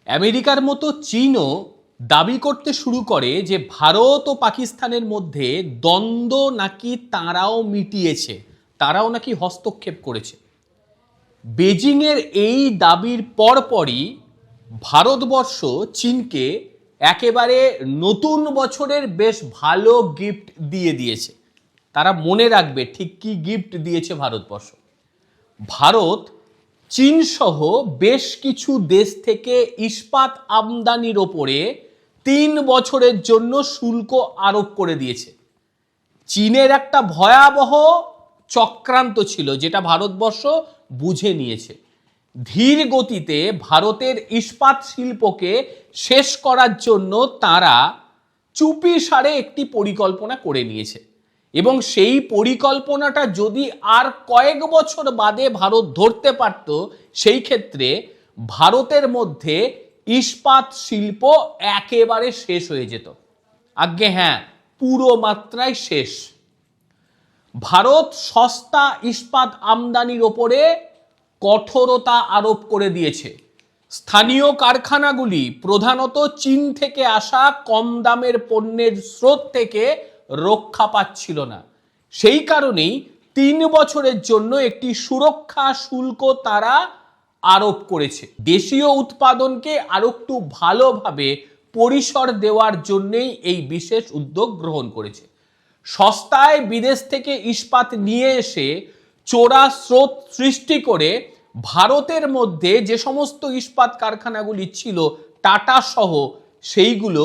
আমেরিকার মতো চীনও দাবি করতে শুরু করে যে ভারত ও পাকিস্তানের মধ্যে দ্বন্দ্ব নাকি তারাও মিটিয়েছে, তারাও নাকি হস্তক্ষেপ করেছে। বেজিংয়ের এই দাবির পরপরই ভারতবর্ষ চীনকে একেবারে নতুন বছরের বেশ ভালো গিফট দিয়ে দিয়েছে। তারা মনে রাখবে ঠিক কি গিফট দিয়েছে ভারতবর্ষ। ভারত চীন সহ বেশ কিছু দেশ থেকে ইস্পাত আমদানির ওপরে 3 বছরের জন্য শুল্ক আরোপ করে দিয়েছে। চীনের একটা ভয়াবহ চক্রান্ত ছিল যেটা ভারতবর্ষ বুঝে নিয়েছে। ধীর গতিতে ভারতের ইস্পাত শিল্পকে শেষ করার জন্য তারা চুপিসারে একটি পরিকল্পনা করে নিয়েছে এবং সেই পরিকল্পনাটা যদি আর কয়েক বছর বাদে ভারত ধরতে পারত, সেই ক্ষেত্রে ভারতের মধ্যে ইস্পাত শিল্প একেবারে শেষ হয়ে যেত। আজ্ঞে হ্যাঁ, পুরো মাত্রায় শেষ। ভারত সস্তা ইস্পাত আমদানির ওপরে কঠোরতা আরোপ করে দিয়েছে। স্থানীয় কারখানাগুলি প্রধানত চীন থেকে আসা কম দামের পণ্যের স্রোত থেকে রক্ষা পাচ্ছিল না। সেই কারণেই 3 বছরের জন্য একটি সুরক্ষা শুল্ক তারা আরোপ করেছে। দেশীয় উৎপাদনকে আরো একটু ভালোভাবে পরিসর দেওয়ার জন্যই এই বিশেষ উদ্যোগ গ্রহণ করেছে। সস্তায় বিদেশ থেকে ইস্পাত নিয়ে এসে চোরা স্রোত সৃষ্টি করে ভারতের মধ্যে যে সমস্ত ইস্পাত কারখানাগুলি ছিল টাটা সহ, সেইগুলো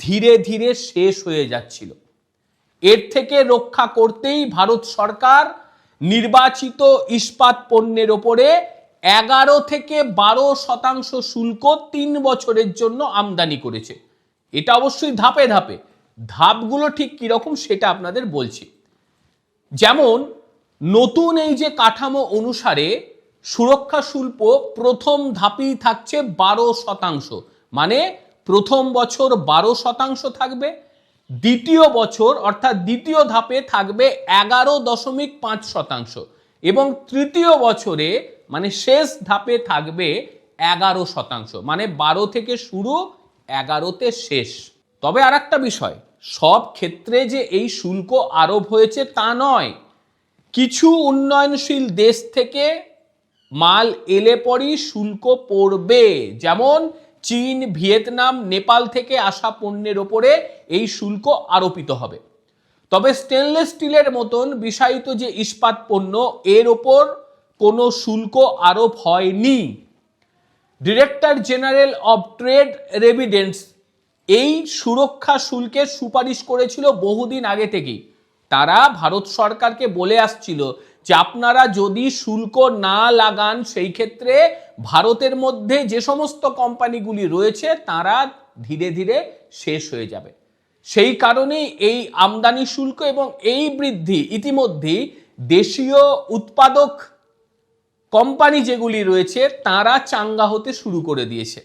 ধীরে ধীরে শেষ হয়ে যাচ্ছিল। এর থেকে রক্ষা করতেই ভারত সরকার নির্বাচিত ইস্পাত পণ্যের ওপরে 11 থেকে 12% শুল্ক 3 বছরের জন্য আমদানি করেছে। এটা অবশ্যই ধাপে ধাপে, ধাপগুলো ঠিক কিরকম সেটা আপনাদের বলছি। যেমন নতুন এই যে কাঠামো অনুসারে সুরক্ষা শুল্ক প্রথম ধাপেই থাকছে 12%, মানে প্রথম বছর 12% থাকবে, দ্বিতীয় বছর অর্থাৎ দ্বিতীয় ধাপে থাকবে 11.5% এবং তৃতীয় বছরে মানে শেষ ধাপে থাকবে 11%, মানে 12 থেকে শুরু, 11তে শেষ। তবে আর একটা বিষয়, সব ক্ষেত্রে যে এই শুল্ক আরোপ হয়েছে তা নয়। কিছু উন্নয়নশীল দেশ থেকে মাল এলে পরই শুল্ক পড়বে, যেমন চীন, ভিয়েতনাম, নেপাল থেকে আসা পণ্যের ওপরে এই শুল্ক আরোপিত হবে। তবে স্টেনলেস স্টিলের মতন বিষায়িত যে ইস্পাত পণ্য, এর ওপর কোনো শুল্ক আরোপ হয়নি। ডিরেক্টর জেনারেল অব ট্রেড রেভিডেন্স এই সুরক্ষা শুল্কের সুপারিশ করেছিল বহুদিন আগে থেকেই। তারা ভারত সরকারকে বলে আসছিল যে আপনারা যদি শুল্ক না লাগান, সেই ক্ষেত্রে ভারতের মধ্যে যে সমস্ত কোম্পানিগুলি রয়েছে তারা ধীরে ধীরে শেষ হয়ে যাবে। সেই কারণেই এই আমদানি শুল্ক এবং এই বৃদ্ধি ইতিমধ্যেই দেশীয় উৎপাদক কোম্পানি যেগুলি রয়েছে তারা চাঙ্গা হতে শুরু করে দিয়েছে।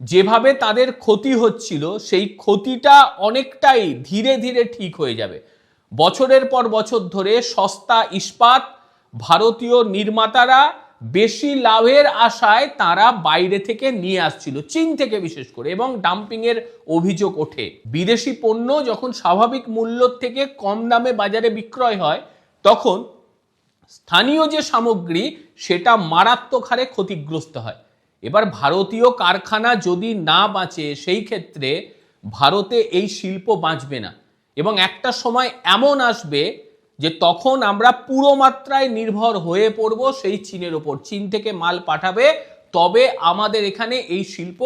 যেভাবে তাদের ক্ষতি হচ্ছিল, সেই ক্ষতিটা অনেকটাই ধীরে ধীরে ঠিক হয়ে যাবে। বছরের পর বছর ধরে সস্তা ইস্পাত ভারতীয় নির্মাতারা বেশি লাভের আশায় তারা বাইরে থেকে নিয়ে আসছিল, চীন থেকে বিশেষ করে, এবং ডাম্পিংয়ের অভিযোগ ওঠে। বিদেশি পণ্য যখন স্বাভাবিক মূল্য থেকে কম দামে বাজারে বিক্রয় হয়, তখন স্থানীয় যে সামগ্রী সেটা মারাত্মক হারে ক্ষতিগ্রস্ত হয়। এবার ভারতীয় কারখানা যদি না বাঁচে, সেই ক্ষেত্রে ভারতে এই শিল্প বাঁচবে না এবং একটা সময় এমন আসবে যে তখন আমরা পুরো মাত্রায় নির্ভর হয়ে পড়ব সেই চীনের ওপর। চীন থেকে মাল পাঠাবে, তবে আমাদের এখানে এই শিল্প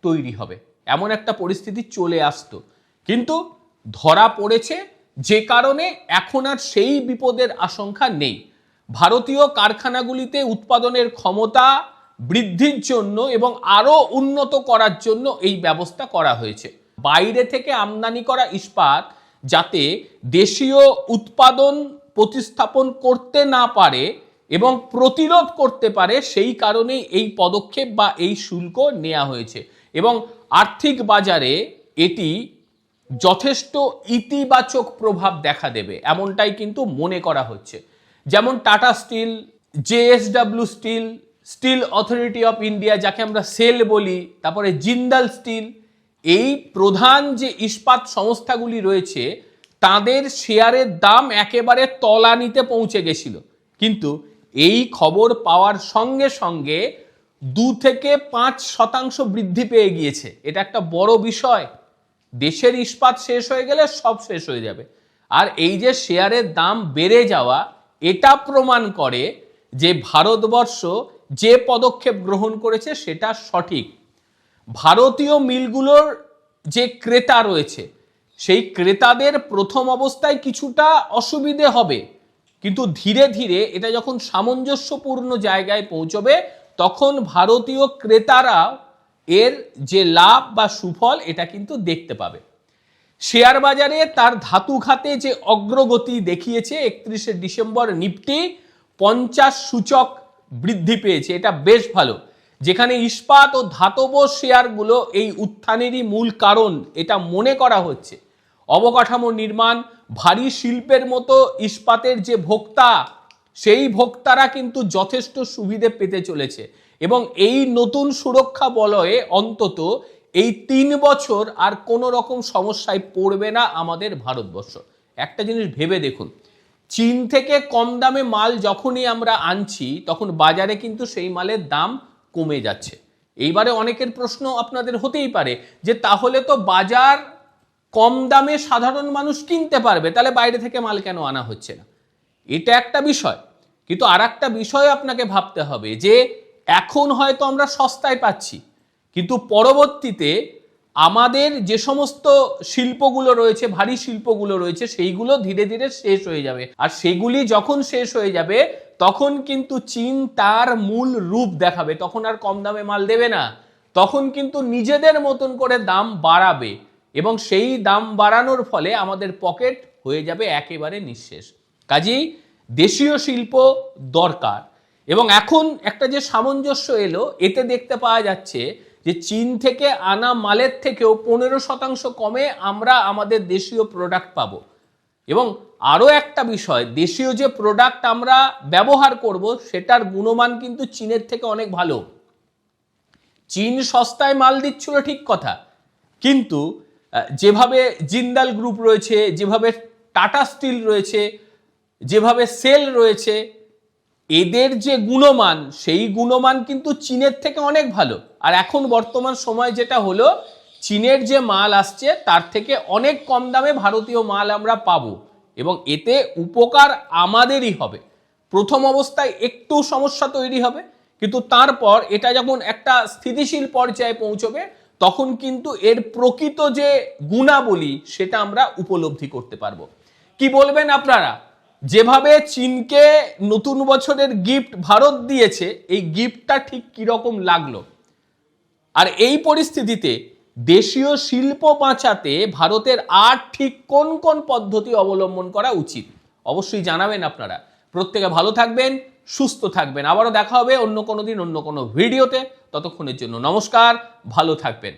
তৈরি হবে, এমন একটা পরিস্থিতি চলে আসতো। কিন্তু ধরা পড়েছে, যে কারণে এখন আর সেই বিপদের আশঙ্কা নেই। ভারতীয় কারখানাগুলিতে উৎপাদনের ক্ষমতা বৃদ্ধির জন্য এবং আরো উন্নত করার জন্য এই ব্যবস্থা করা হয়েছে। বাইরে থেকে আমদানি করা ইস্পাত যাতে দেশীয় উৎপাদন প্রতিস্থাপন করতে না পারে এবং প্রতিরোধ করতে পারে, সেই কারণেই এই পদক্ষেপ বা এই শুল্ক নেওয়া হয়েছে এবং আর্থিক বাজারে এটি যথেষ্ট ইতিবাচক প্রভাব দেখা দেবে, এমনটাই কিন্তু মনে করা হচ্ছে। যেমন Tata steel, JSW steel, steel authority of India, যাকে আমরা সেল বলি, তারপরে জিন্দাল স্টিল, এই প্রধান যে ইস্পাত সংস্থাগুলি রয়েছে তাদের শেয়ারের দাম একেবারে তলানিতে পৌঁছে গেছিল। কিন্তু এই খবর পাওয়ার সঙ্গে সঙ্গে 2 থেকে 5% বৃদ্ধি পেয়ে গিয়েছে। এটা একটা বড় বিষয়। দেশের ইস্পাত শেষ হয়ে গেলে সব শেষ হয়ে যাবে। আর এই যে শেয়ারের দাম বেড়ে যাওয়া, এটা প্রমাণ করে যে ভারতবর্ষ যে পদক্ষেপ গ্রহণ করেছে সেটা সঠিক। ভারতীয় মিলগুলোর যে ক্রেতা রয়েছে সেই ক্রেতাদের প্রথম অবস্থায় কিছুটা অসুবিধে হবে, কিন্তু ধীরে ধীরে এটা যখন সামঞ্জস্যপূর্ণ জায়গায় পৌঁছবে তখন ভারতীয় ক্রেতারা এর যে লাভ বা সুফল এটা কিন্তু দেখতে পাবে। শেয়ার বাজারে তার ধাতু খাতে যে অগ্রগতি দেখিয়েছে, 31শে ডিসেম্বর নিফটি 50 সূচক বৃদ্ধি পেয়েছে, এটা বেশ ভালো। যেখানে ইস্পাত ও ধাতব শেয়ারগুলো এই উত্থানেরই মূল কারণ এটা মনে করা হচ্ছে। অবকাঠামো নির্মাণ, ভারী শিল্পের মতো ইস্পাতের যে ভোক্তা, সেই ভোক্তারা কিন্তু যথেষ্ট সুবিধে পেতে চলেছে এবং এই নতুন সুরক্ষা বলয়ে অন্তত এই 3 বছর আর কোনো রকম সমস্যায় পড়বে না আমাদের ভারতবর্ষ। একটা জিনিস ভেবে দেখুন, চীন থেকে কম দামে মাল যখনই আমরা আনছি তখন বাজারে কিন্তু সেই মালের দাম কমে যাচ্ছে। এইবারে অনেকের প্রশ্ন আপনাদের হতেই পারে যে তাহলে তো বাজার কম দামে সাধারণ মানুষ কিনতে পারবে, তাহলে বাইরে থেকে মাল কেন আনা হচ্ছে না? এটা একটা বিষয়। কিন্তু আর একটা বিষয় আপনাকে ভাবতে হবে যে এখন হয়তো আমরা সস্তায় পাচ্ছি, কিন্তু পরবর্তীতে আমাদের যে সমস্ত শিল্পগুলো রয়েছে, ভারী শিল্পগুলো রয়েছে, সেইগুলো ধীরে ধীরে শেষ হয়ে যাবে। আর সেগুলি যখন শেষ হয়ে যাবে তখন কিন্তু চীন তার মূল রূপ দেখাবে, তখন আর কম দামে মাল দেবে না, তখন কিন্তু নিজেদের মতন করে দাম বাড়াবে এবং সেই দাম বাড়ানোর ফলে আমাদের পকেট হয়ে যাবে একেবারে নিঃশেষ। কাজেই দেশীয় শিল্প দরকার। এবং এখন একটা যে সামঞ্জস্য এলো, এতে দেখতে পাওয়া যাচ্ছে যে চীন থেকে আনা মালের থেকেও 15% কমে আমরা আমাদের দেশীয় প্রোডাক্ট পাবো। এবং আরও একটা বিষয়, দেশীয় যে প্রোডাক্ট আমরা ব্যবহার করব সেটার গুণমান কিন্তু চীনের থেকে অনেক ভালো। চীন সস্তায় মাল দিচ্ছিল ঠিক কথা, কিন্তু যেভাবে জিন্দাল গ্রুপ রয়েছে, যেভাবে টাটা স্টিল রয়েছে, যেভাবে সেল রয়েছে, এদের যে গুণমান সেই গুণমান কিন্তু চীনের থেকে অনেক ভালো। আর এখন বর্তমান সময় যেটা হলো, চীনের যে মাল আসছে তার থেকে অনেক কম দামে ভারতীয় মাল আমরা পাবো এবং এতে উপকার আমাদেরই হবে। প্রথম অবস্থায় একটু সমস্যা তৈরি হবে, কিন্তু তারপর এটা যখন একটা স্থিতিশীল পর্যায়ে পৌঁছবে তখন কিন্তু এর প্রকৃত যে গুণাবলী সেটা আমরা উপলব্ধি করতে পারবো। কি বলবেন আপনারা? যেভাবে চীনকে নতুন বছরের গিফট ভারত দিয়েছে, এই গিফটটা ঠিক কিরকম লাগলো? আর এই পরিস্থিতিতে দেশীয় শিল্প বাঁচাতে ভারতের আর ঠিক কোন কোন পদ্ধতি অবলম্বন করা উচিত অবশ্যই জানাবেন আপনারা। প্রত্যেকে ভালো থাকবেন, সুস্থ থাকবেন। আবারও দেখা হবে অন্য কোনো দিন অন্য কোনো ভিডিওতে। ততক্ষণের জন্য নমস্কার, ভালো থাকবেন।